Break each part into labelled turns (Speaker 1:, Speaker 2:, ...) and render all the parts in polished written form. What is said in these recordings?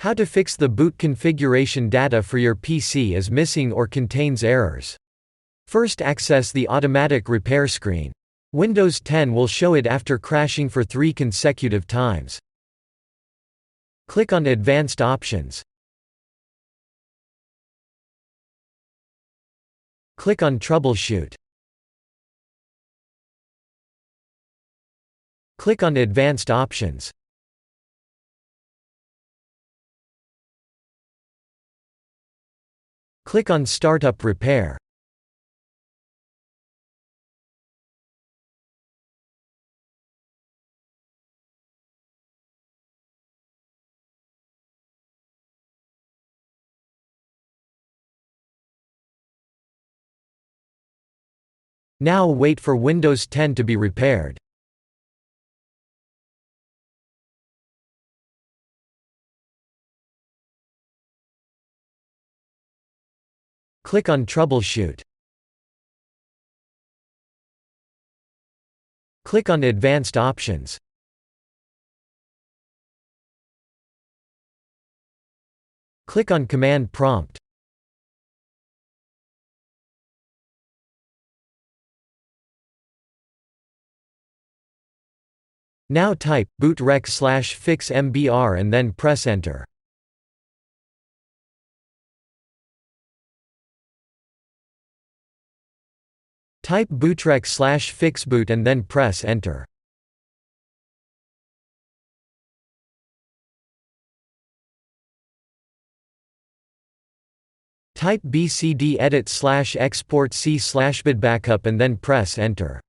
Speaker 1: How to fix the boot configuration data for your PC is missing or contains errors. First, access the automatic repair screen. Windows 10 will show it after crashing for 3 consecutive times. Click on Advanced Options. Click on Troubleshoot. Click on Advanced Options. Click on Startup Repair. Now wait for Windows 10 to be repaired. Click on Troubleshoot. Click on Advanced Options. Click on Command Prompt. Now type bootrec/fix mbr and then press Enter. Type bootrec/fixboot and then press Enter. Type bcd-edit/export c/bitbackup and then press Enter.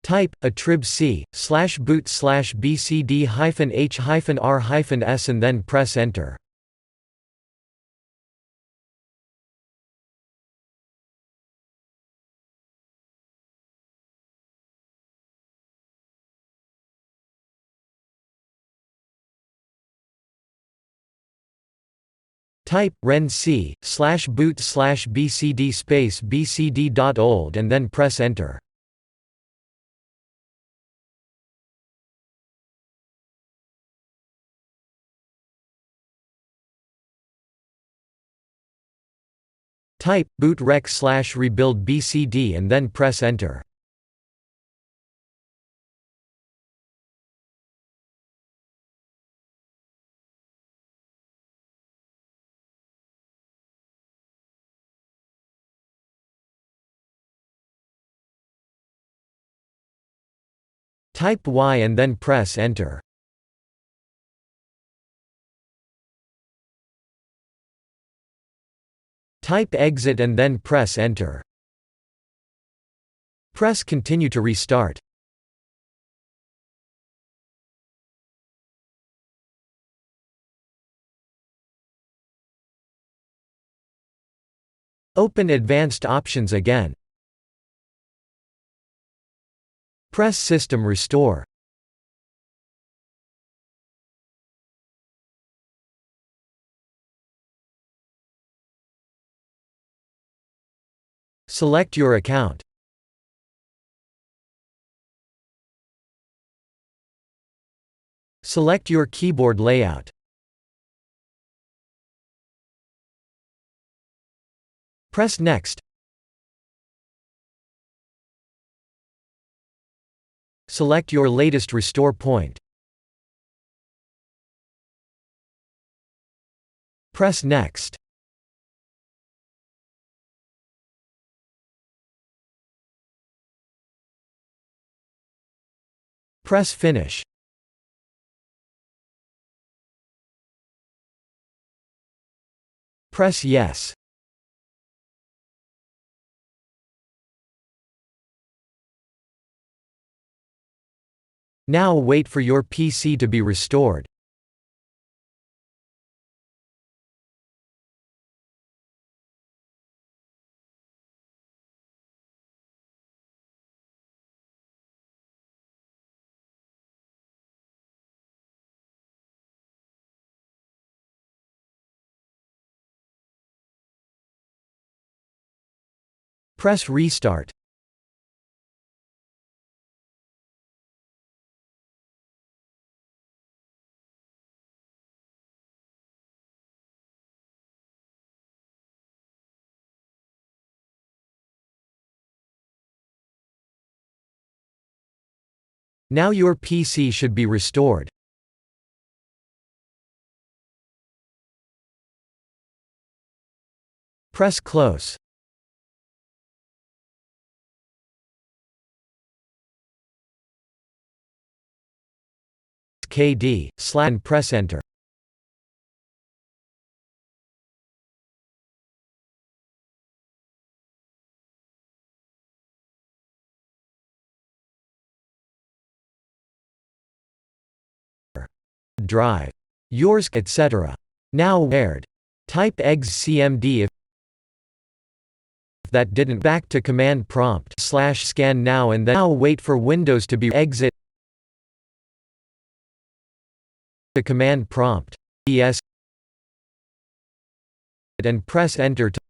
Speaker 1: Type attrib/boot/bcd-h-r-s and then press Enter. Type renc/boot/bcd-bcd.old and then press Enter. Type bootrec/rebuild bcd and then press Enter. Type Y and then press Enter. Type exit and then press Enter. Press Continue to restart. Open Advanced Options again. Press System Restore. Select your account. Select your keyboard layout. Press Next. Select your latest restore point. Press Next. Press Finish. Press Yes. Now wait for your PC to be restored. Press Restart. Now your PC should be restored. Press Close. KD/ and press Enter. Drive. Yours, etc. Now aired. Type EXCMD if that didn't. Back to command prompt /scan now and then. Now wait for Windows to be exit to command prompt ES and press Enter to